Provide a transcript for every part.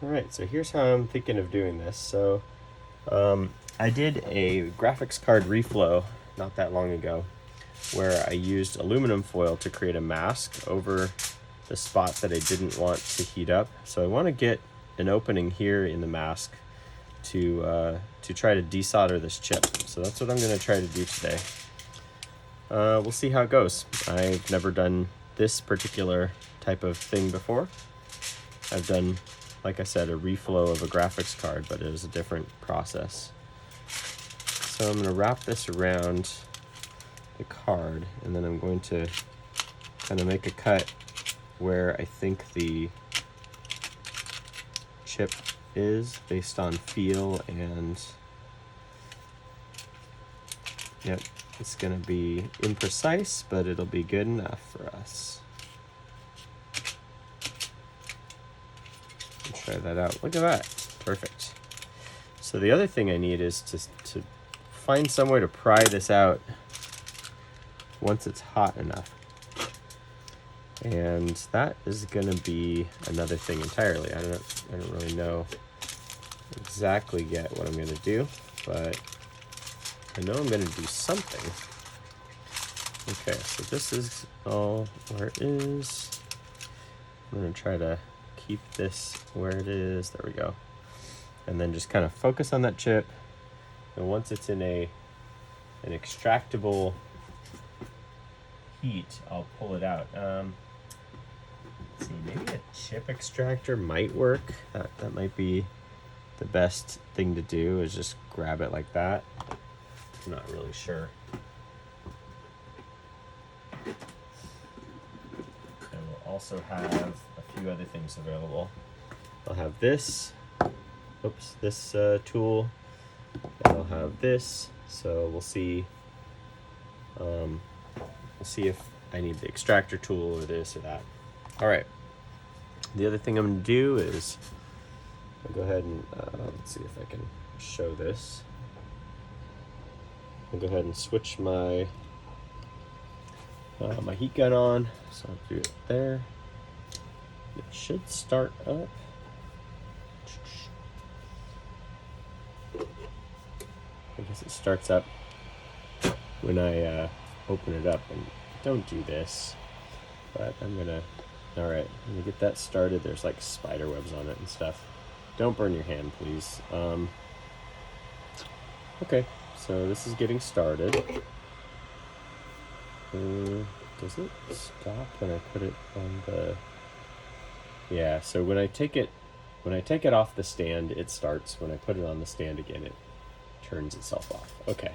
Alright, so here's how I'm thinking of doing this. So I did a graphics card reflow not that long ago where I used aluminum foil to create a mask over the spot that I didn't want to heat up. So I want to get an opening here in the mask to try to desolder this chip. So that's what I'm going to try to do today. We'll see how it goes. I've never done this particular type of thing before. I've done, like I said, a reflow of a graphics card, but it was a different process. So I'm going to wrap this around the card, and then I'm going to kind of make a cut where I think the chip is based on feel, and yep, it's going to be imprecise, but it'll be good enough for us. Try that out. Look at that. Perfect. So the other thing I need is to find somewhere to pry this out once it's hot enough. And that is going to be another thing entirely. I don't really know exactly yet what I'm going to do, but I know I'm going to do something. Okay, so this is all where it is. I'm going to try to keep this where it is. There we go. And then just kind of focus on that chip. And once it's in an extractable heat, I'll pull it out. Let's see, maybe a chip extractor might work. That might be the best thing to do, is just grab it like that. I'm not really sure. And we'll also have a few other things available. I'll have this, this tool, and I'll have this. So we'll see if I need the extractor tool or this or that. All right. The other thing I'm going to do is I'll go ahead and let's see if I can show this. I'll go ahead and switch my my heat gun on. So I'll do it there. It should start up. I guess it starts up when I open it up, and don't do this, but I'm gonna, all right, I'm gonna get that started. There's like spider webs on it and stuff. Don't burn your hand, please. Okay, so this is getting started. Does it stop when I put it on the, yeah, so when I take it off the stand, it starts. When I put it on the stand again, it turns itself off. Okay.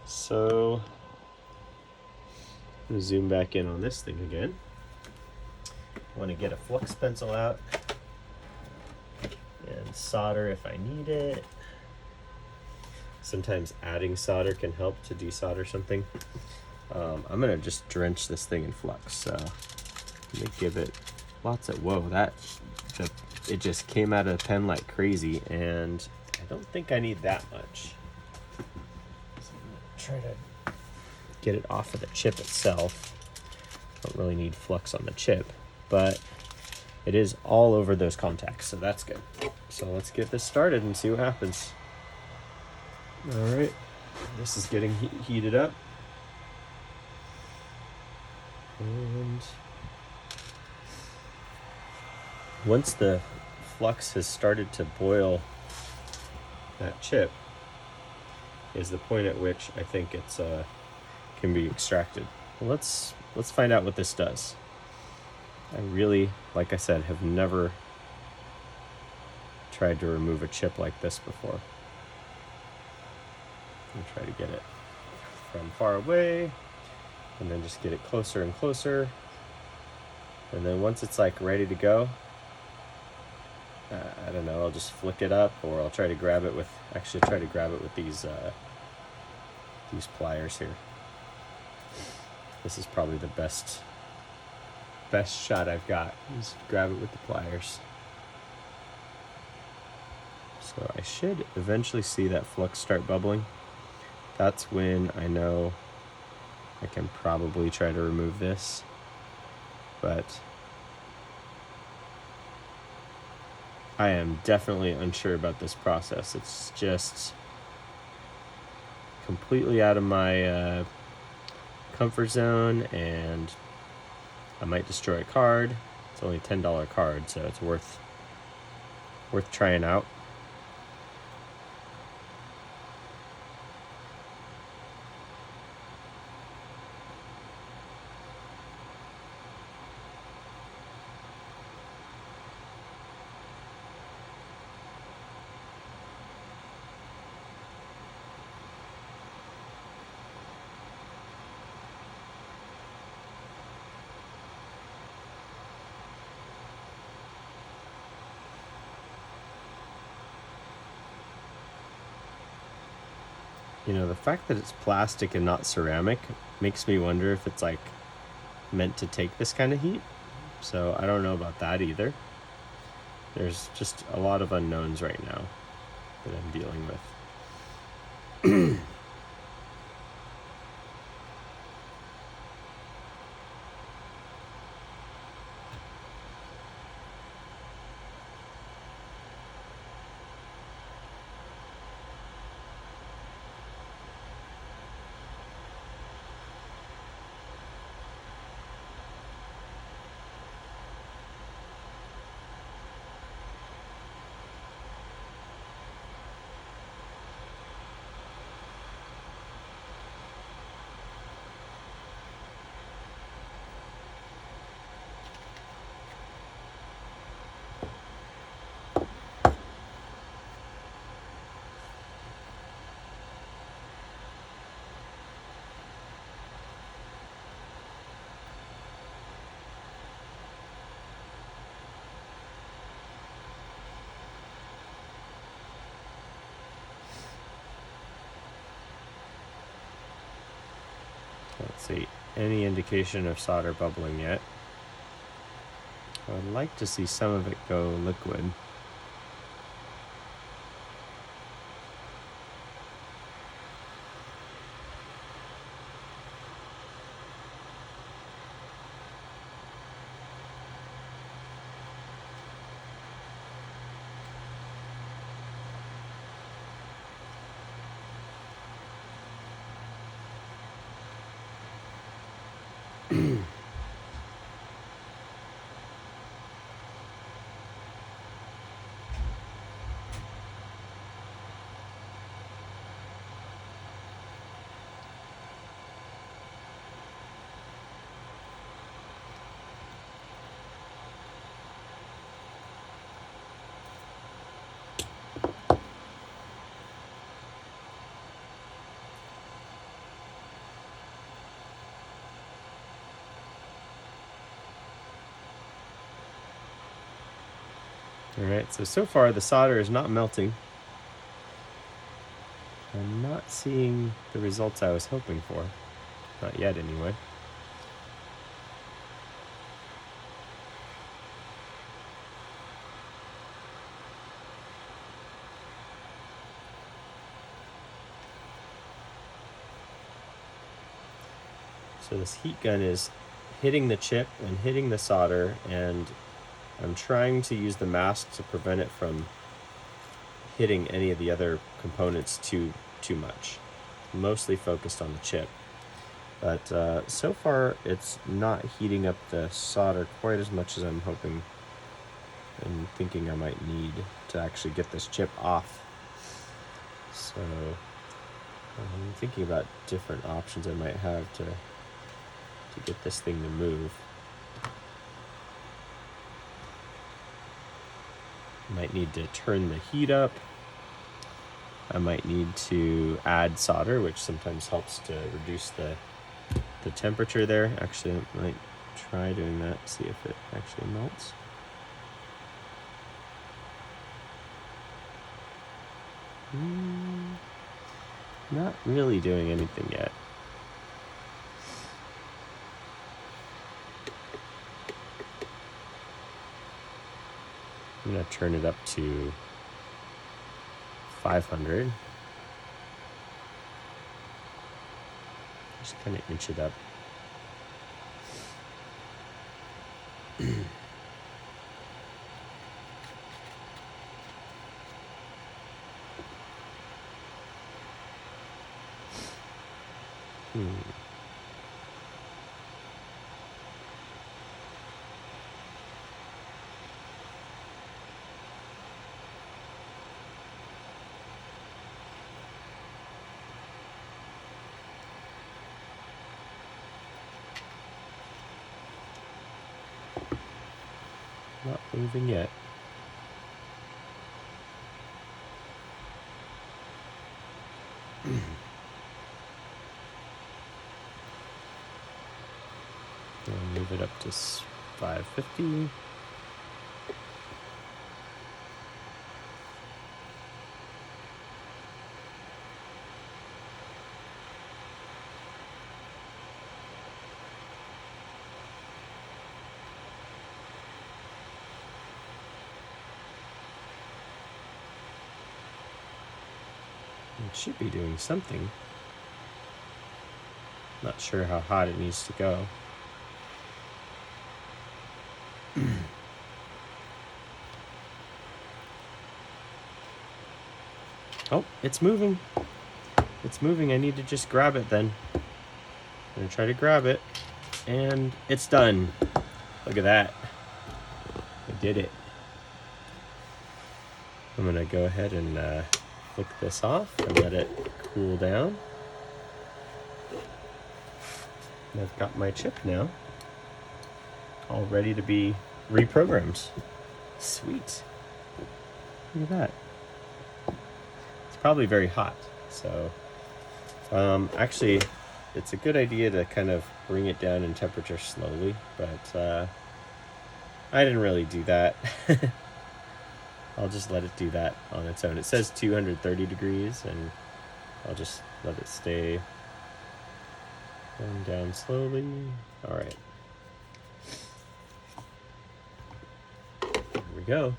So I'm gonna zoom back in on this thing again. I want to get a flux pencil out and solder if I need it. Sometimes adding solder can help to desolder something. I'm gonna just drench this thing in flux. So let me give it lots of, whoa, it just came out of the pen like crazy, and I don't think I need that much. So I'm gonna try to get it off of the chip itself. Don't really need flux on the chip, but it is all over those contacts, so that's good. So let's get this started and see what happens. All right, this is getting heated up. And once the flux has started to boil that chip is the point at which I think it's can be extracted. Well, let's find out what this does. I really, like I said, have never tried to remove a chip like this before. I'm try to get it from far away, and then just get it closer and closer. And then once it's like ready to go, I don't know, I'll just flick it up, or I'll try to grab it with, actually try to grab it with these pliers here. This is probably the best shot I've got, is grab it with the pliers. So I should eventually see that flux start bubbling. That's when I know I can probably try to remove this. But I am definitely unsure about this process. It's just completely out of my comfort zone, and I might destroy a card. It's only a $10 card, so it's worth trying out. You know, the fact that it's plastic and not ceramic makes me wonder if it's like meant to take this kind of heat. So I don't know about that either. There's just a lot of unknowns right now that I'm dealing with. Let's see, any indication of solder bubbling yet? I would like to see some of it go liquid. Alright, so far the solder is not melting. I'm not seeing the results I was hoping for. Not yet, anyway. So this heat gun is hitting the chip and hitting the solder, and I'm trying to use the mask to prevent it from hitting any of the other components too much. Mostly focused on the chip. But so far it's not heating up the solder quite as much as I'm hoping and thinking I might need to actually get this chip off. So I'm thinking about different options I might have to get this thing to move. Might need to turn the heat up. I might need to add solder, which sometimes helps to reduce the temperature there. Actually, I might try doing that, see if it actually melts. Not really doing anything yet. I'm gonna turn it up to 500. Just kind of inch it up. Not moving yet. I'll move it up to 550. It should be doing something. Not sure how hot it needs to go. Oh, it's moving. It's moving. I need to just grab it then. I'm gonna try to grab it. And it's done. Look at that. I did it. I'm gonna go ahead and flick this off and let it cool down. And I've got my chip now, all ready to be reprogrammed. Sweet. Look at that. It's probably very hot, so actually it's a good idea to kind of bring it down in temperature slowly, but I didn't really do that. I'll just let it do that on its own. It says 230 degrees, and I'll just let it stay going down slowly. All right. Here we go.